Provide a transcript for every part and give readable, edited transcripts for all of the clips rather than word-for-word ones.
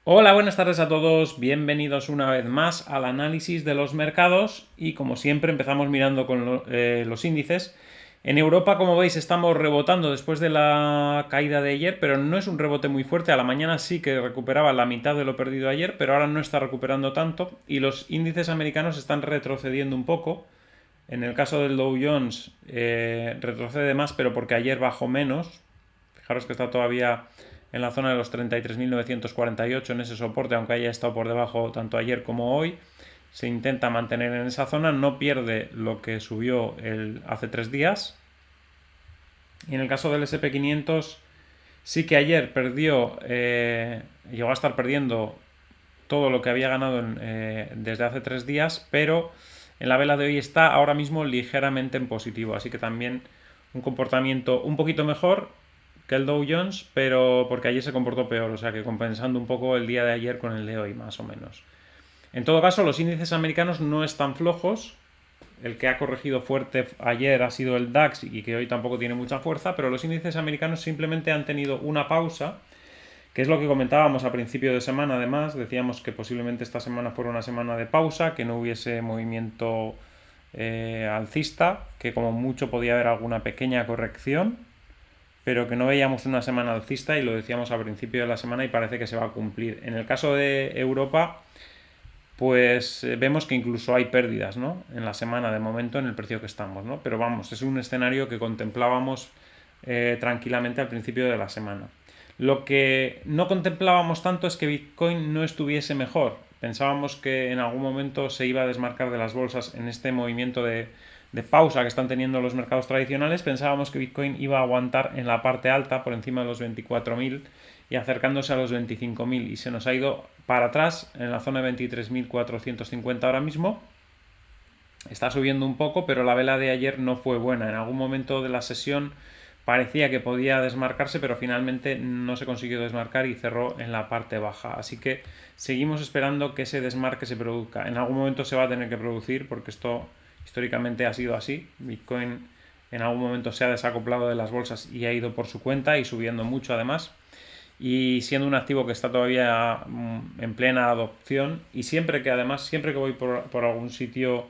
Hola, buenas tardes a todos, bienvenidos una vez más al análisis de los mercados y como siempre empezamos mirando con los índices. En Europa, como veis, estamos rebotando después de la caída de ayer, pero no es un rebote muy fuerte. A la mañana sí que recuperaba la mitad de lo perdido ayer, pero ahora no está recuperando tanto y los índices americanos están retrocediendo un poco. En el caso del Dow Jones retrocede más, pero porque ayer bajó menos. Fijaros que está todavía en la zona de los 33.948 en ese soporte, aunque haya estado por debajo tanto ayer como hoy. Se intenta mantener en esa zona, no pierde lo que subió hace 3 días. Y en el caso del SP500, sí que ayer llegó a estar perdiendo todo lo que había ganado desde hace 3 días, pero en la vela de hoy está ahora mismo ligeramente en positivo, así que también un comportamiento un poquito mejor que el Dow Jones, pero porque ayer se comportó peor, o sea que compensando un poco el día de ayer con el de hoy, más o menos. En todo caso, los índices americanos no están flojos. El que ha corregido fuerte ayer ha sido el DAX y que hoy tampoco tiene mucha fuerza, pero los índices americanos simplemente han tenido una pausa, que es lo que comentábamos a principio de semana. Además, decíamos que posiblemente esta semana fuera una semana de pausa, que no hubiese movimiento alcista, que como mucho podía haber alguna pequeña corrección, pero que no veíamos una semana alcista y lo decíamos a principio de la semana y parece que se va a cumplir. En el caso de Europa, pues vemos que incluso hay pérdidas, ¿no? En la semana de momento en el precio que estamos, ¿no? Pero vamos, es un escenario que contemplábamos tranquilamente al principio de la semana. Lo que no contemplábamos tanto es que Bitcoin no estuviese mejor. Pensábamos que en algún momento se iba a desmarcar de las bolsas en este movimiento de pausa que están teniendo los mercados tradicionales. Pensábamos que Bitcoin iba a aguantar en la parte alta por encima de los 24.000 y acercándose a los 25.000 y se nos ha ido para atrás en la zona de 23.450 ahora mismo. Está subiendo un poco, pero la vela de ayer no fue buena. En algún momento de la sesión parecía que podía desmarcarse, pero finalmente no se consiguió desmarcar y cerró en la parte baja. Así que seguimos esperando que ese desmarque se produzca. En algún momento se va a tener que producir porque esto históricamente ha sido así. Bitcoin en algún momento se ha desacoplado de las bolsas y ha ido por su cuenta y subiendo mucho además, y siendo un activo que está todavía en plena adopción. Y siempre que voy por algún sitio,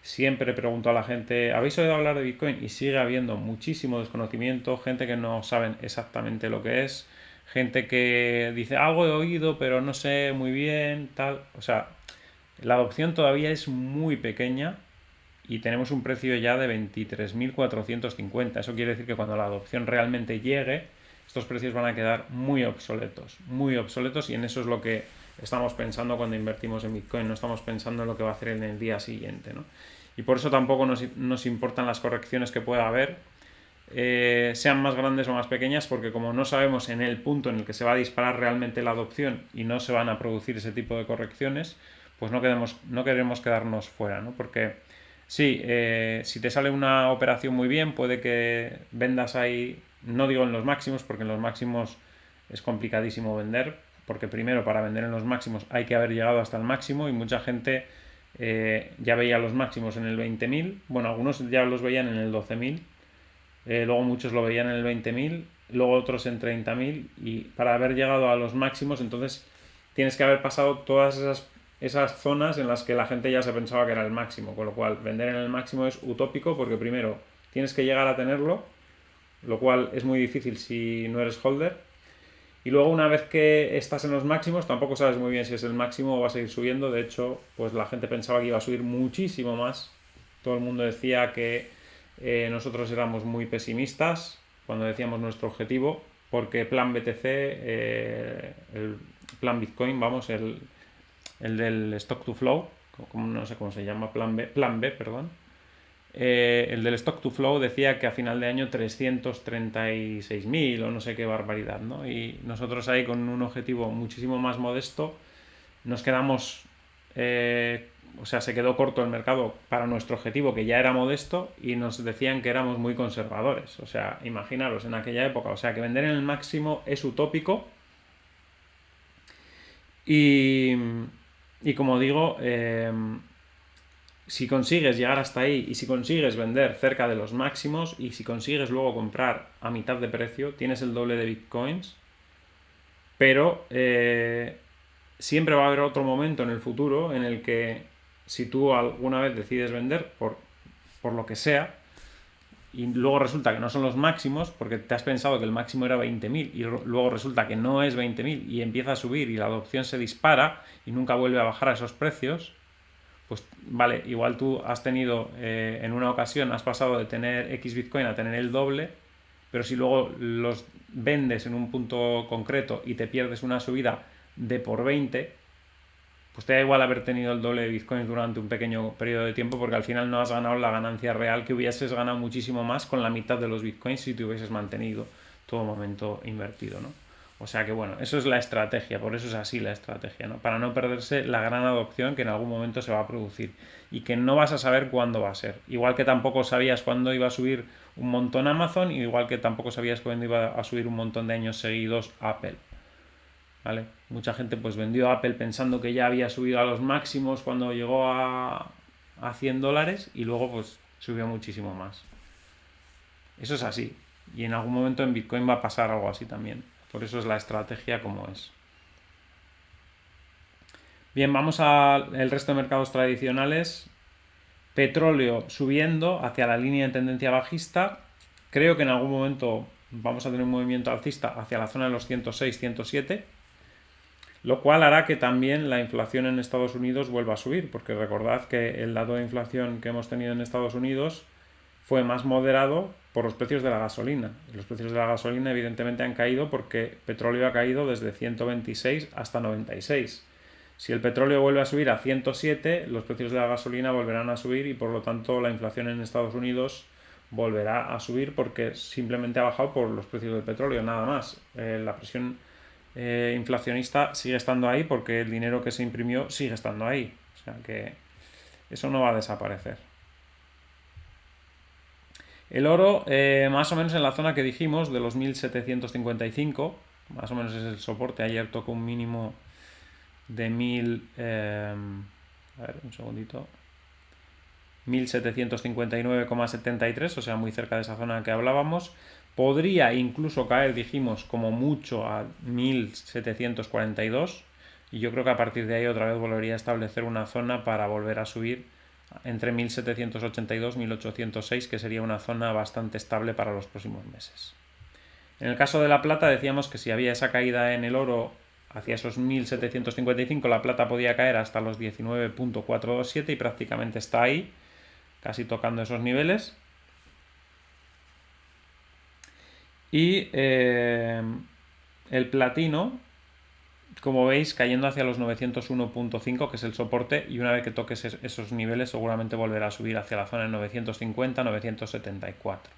siempre pregunto a la gente, ¿habéis oído hablar de Bitcoin? Y sigue habiendo muchísimo desconocimiento, gente que no saben exactamente lo que es, gente que dice, algo he oído, pero no sé muy bien, tal. O sea, la adopción todavía es muy pequeña y tenemos un precio ya de 23.450. Eso quiere decir que cuando la adopción realmente llegue, estos precios van a quedar muy obsoletos, y en eso es lo que estamos pensando cuando invertimos en Bitcoin. No estamos pensando en lo que va a hacer en el día siguiente, ¿no? Y por eso tampoco nos importan las correcciones que pueda haber, sean más grandes o más pequeñas, porque como no sabemos en el punto en el que se va a disparar realmente la adopción y no se van a producir ese tipo de correcciones, pues no queremos quedarnos fuera, ¿no? Porque sí, si te sale una operación muy bien, puede que vendas ahí, no digo en los máximos, porque en los máximos es complicadísimo vender, porque primero para vender en los máximos hay que haber llegado hasta el máximo y mucha gente ya veía los máximos en el 20.000, bueno, algunos ya los veían en el 12.000, luego muchos lo veían en el 20.000, luego otros en 30.000, y para haber llegado a los máximos entonces tienes que haber pasado todas esas zonas en las que la gente ya se pensaba que era el máximo, con lo cual vender en el máximo es utópico, porque primero tienes que llegar a tenerlo, lo cual es muy difícil si no eres holder, y luego una vez que estás en los máximos tampoco sabes muy bien si es el máximo o va a seguir subiendo. De hecho, pues la gente pensaba que iba a subir muchísimo más. Todo el mundo decía que nosotros éramos muy pesimistas cuando decíamos nuestro objetivo, porque plan BTC, el plan Bitcoin, vamos, el del stock to flow, como no sé cómo se llama, plan B, perdón. El del stock to flow decía que a final de año 336.000 o no sé qué barbaridad, ¿no? Y nosotros ahí con un objetivo muchísimo más modesto nos quedamos, o sea, se quedó corto el mercado para nuestro objetivo, que ya era modesto, y nos decían que éramos muy conservadores. O sea, imaginaros en aquella época, o sea, que vender en el máximo es utópico. Y, y como digo, si consigues llegar hasta ahí y si consigues vender cerca de los máximos y si consigues luego comprar a mitad de precio, tienes el doble de bitcoins, pero siempre va a haber otro momento en el futuro en el que si tú alguna vez decides vender por lo que sea, y luego resulta que no son los máximos, porque te has pensado que el máximo era 20.000 y luego resulta que no es 20.000 y empieza a subir y la adopción se dispara y nunca vuelve a bajar a esos precios, pues vale, igual tú has tenido, en una ocasión has pasado de tener X Bitcoin a tener el doble, pero si luego los vendes en un punto concreto y te pierdes una subida de por 20, pues te da igual haber tenido el doble de bitcoins durante un pequeño periodo de tiempo, porque al final no has ganado la ganancia real que hubieses ganado muchísimo más con la mitad de los bitcoins si te hubieses mantenido todo momento invertido, ¿no? O sea que bueno, eso es la estrategia, por eso es así la estrategia, ¿no? Para no perderse la gran adopción que en algún momento se va a producir y que no vas a saber cuándo va a ser. Igual que tampoco sabías cuándo iba a subir un montón Amazon, igual que tampoco sabías cuándo iba a subir un montón de años seguidos Apple. ¿Vale? Mucha gente pues vendió Apple pensando que ya había subido a los máximos cuando llegó a $100 y luego pues subió muchísimo más. Eso es así. Y en algún momento en Bitcoin va a pasar algo así también. Por eso es la estrategia como es. Bien, vamos al resto de mercados tradicionales. Petróleo subiendo hacia la línea de tendencia bajista. Creo que en algún momento vamos a tener un movimiento alcista hacia la zona de los 106, 107. Lo cual hará que también la inflación en Estados Unidos vuelva a subir, porque recordad que el dato de inflación que hemos tenido en Estados Unidos fue más moderado por los precios de la gasolina. Los precios de la gasolina evidentemente han caído porque petróleo ha caído desde 126 hasta 96. Si el petróleo vuelve a subir a 107, los precios de la gasolina volverán a subir y por lo tanto la inflación en Estados Unidos volverá a subir porque simplemente ha bajado por los precios del petróleo, nada más. La presión inflacionista sigue estando ahí porque el dinero que se imprimió sigue estando ahí. O sea que eso no va a desaparecer. El oro, más o menos en la zona que dijimos, de los 1755, más o menos es el soporte. Ayer tocó un mínimo de 1000. A ver, un segundito. 1759,73, o sea, muy cerca de esa zona que hablábamos. Podría incluso caer, dijimos, como mucho a 1742 y yo creo que a partir de ahí otra vez volvería a establecer una zona para volver a subir entre 1782 y 1806, que sería una zona bastante estable para los próximos meses. En el caso de la plata decíamos que si había esa caída en el oro hacia esos 1755, la plata podía caer hasta los 19.427 y prácticamente está ahí, casi tocando esos niveles. Y el platino, como veis, cayendo hacia los 901.5, que es el soporte, y una vez que toques esos niveles seguramente volverá a subir hacia la zona de 950, 974.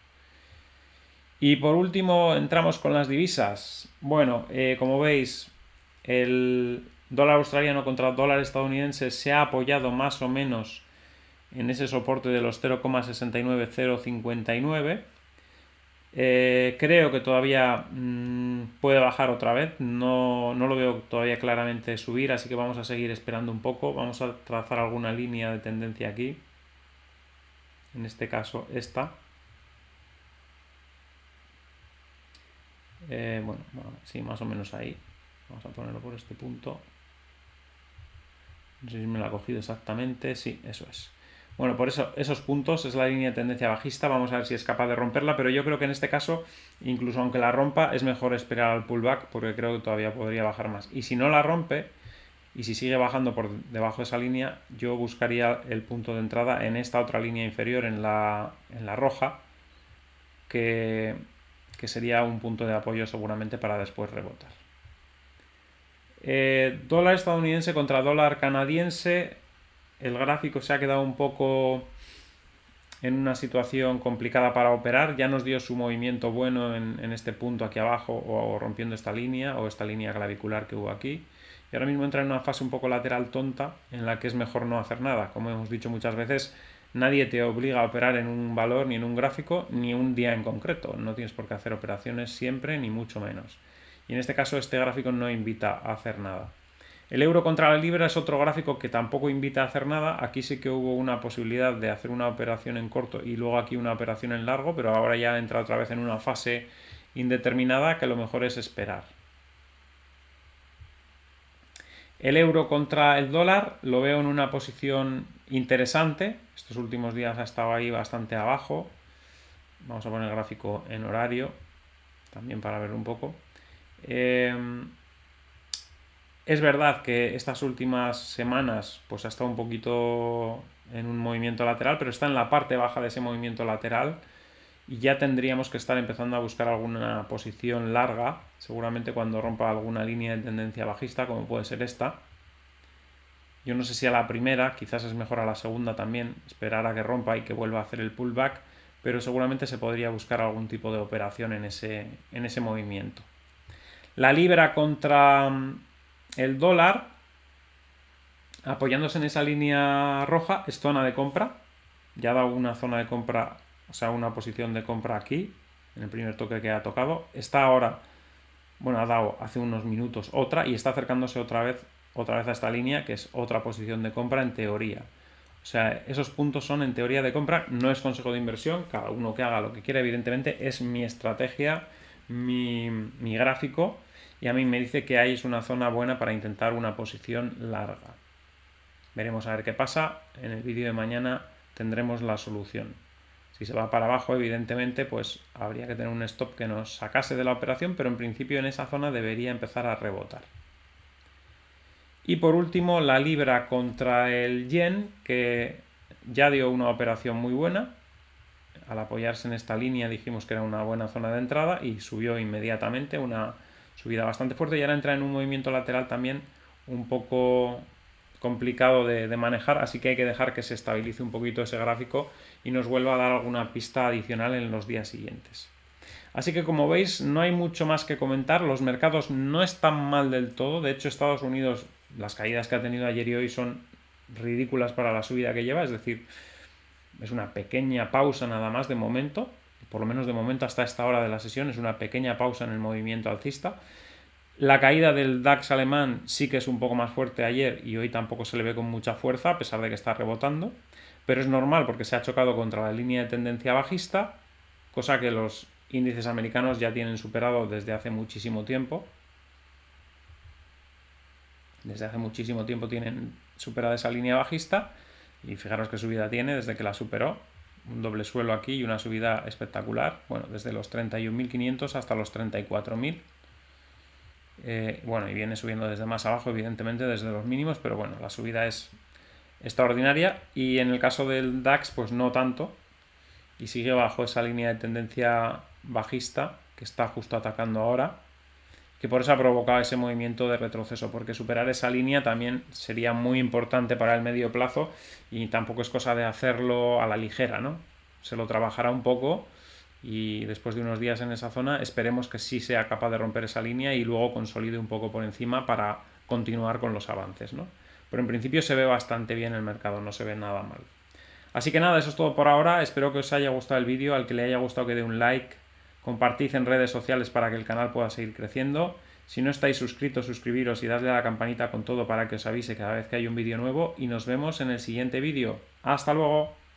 Y por último entramos con las divisas. Bueno, como veis, el dólar australiano contra el dólar estadounidense se ha apoyado más o menos en ese soporte de los 0,69059. Creo que todavía puede bajar otra vez, no lo veo todavía claramente subir, así que vamos a seguir esperando un poco. Vamos a trazar alguna línea de tendencia aquí, en este caso esta. Bueno, sí, más o menos ahí. Vamos a ponerlo por este punto. No sé si me lo ha cogido exactamente, sí, eso es. Bueno, por eso esos puntos es la línea de tendencia bajista, vamos a ver si es capaz de romperla, pero yo creo que en este caso, incluso aunque la rompa, es mejor esperar al pullback porque creo que todavía podría bajar más. Y si no la rompe, y si sigue bajando por debajo de esa línea, yo buscaría el punto de entrada en esta otra línea inferior, en la roja, que sería un punto de apoyo seguramente para después rebotar. Dólar estadounidense contra dólar canadiense. El gráfico se ha quedado un poco en una situación complicada para operar. Ya nos dio su movimiento bueno en este punto aquí abajo o rompiendo esta línea o esta línea clavicular que hubo aquí. Y ahora mismo entra en una fase un poco lateral tonta en la que es mejor no hacer nada. Como hemos dicho muchas veces, nadie te obliga a operar en un valor ni en un gráfico ni un día en concreto. No tienes por qué hacer operaciones siempre ni mucho menos. Y en este caso este gráfico no invita a hacer nada. El euro contra la libra es otro gráfico que tampoco invita a hacer nada. Aquí sí que hubo una posibilidad de hacer una operación en corto y luego aquí una operación en largo, pero ahora ya entra otra vez en una fase indeterminada que lo mejor es esperar. El euro contra el dólar lo veo en una posición interesante. Estos últimos días ha estado ahí bastante abajo. Vamos a poner el gráfico en horario, también para verlo un poco. Es verdad que estas últimas semanas pues ha estado un poquito en un movimiento lateral, pero está en la parte baja de ese movimiento lateral y ya tendríamos que estar empezando a buscar alguna posición larga, seguramente cuando rompa alguna línea de tendencia bajista, como puede ser esta. Yo no sé si a la primera, quizás es mejor a la segunda también, esperar a que rompa y que vuelva a hacer el pullback, pero seguramente se podría buscar algún tipo de operación en ese movimiento. La libra contra el dólar, apoyándose en esa línea roja, es zona de compra. Ya ha dado una zona de compra, o sea, una posición de compra aquí, en el primer toque que ha tocado. Está ahora, bueno, ha dado hace unos minutos otra y está acercándose otra vez a esta línea, que es otra posición de compra en teoría. O sea, esos puntos son en teoría de compra, no es consejo de inversión, cada uno que haga lo que quiera, evidentemente es mi estrategia, mi gráfico, y a mí me dice que ahí es una zona buena para intentar una posición larga. Veremos a ver qué pasa, en el vídeo de mañana tendremos la solución. Si se va para abajo, evidentemente, pues habría que tener un stop que nos sacase de la operación, pero en principio en esa zona debería empezar a rebotar. Y por último, la libra contra el yen, que ya dio una operación muy buena. Al apoyarse en esta línea dijimos que era una buena zona de entrada y subió inmediatamente, una subida bastante fuerte, y ahora entra en un movimiento lateral también un poco complicado de manejar, así que hay que dejar que se estabilice un poquito ese gráfico y nos vuelva a dar alguna pista adicional en los días siguientes. Así que como veis no hay mucho más que comentar, los mercados no están mal del todo, de hecho Estados Unidos, las caídas que ha tenido ayer y hoy son ridículas para la subida que lleva, es decir, es una pequeña pausa nada más de momento, por lo menos de momento hasta esta hora de la sesión es una pequeña pausa en el movimiento alcista. La caída del DAX alemán sí que es un poco más fuerte ayer y hoy tampoco se le ve con mucha fuerza, a pesar de que está rebotando, pero es normal porque se ha chocado contra la línea de tendencia bajista, cosa que los índices americanos ya tienen superado desde hace muchísimo tiempo. Desde hace muchísimo tiempo tienen superada esa línea bajista y fijaros qué subida tiene desde que la superó. Un doble suelo aquí y una subida espectacular, bueno, desde los 31.500 hasta los 34.000. Bueno, y viene subiendo desde más abajo, evidentemente, desde los mínimos, pero bueno, la subida es extraordinaria. Y en el caso del DAX, pues no tanto, y sigue bajo esa línea de tendencia bajista que está justo atacando ahora, que por eso ha provocado ese movimiento de retroceso, porque superar esa línea también sería muy importante para el medio plazo y tampoco es cosa de hacerlo a la ligera, ¿no? Se lo trabajará un poco y después de unos días en esa zona esperemos que sí sea capaz de romper esa línea y luego consolide un poco por encima para continuar con los avances, ¿no? Pero en principio se ve bastante bien el mercado, no se ve nada mal. Así que nada, eso es todo por ahora, espero que os haya gustado el vídeo, al que le haya gustado que dé un like, compartid en redes sociales para que el canal pueda seguir creciendo. Si no estáis suscritos, suscribiros y dadle a la campanita con todo para que os avise cada vez que hay un vídeo nuevo y nos vemos en el siguiente vídeo. ¡Hasta luego!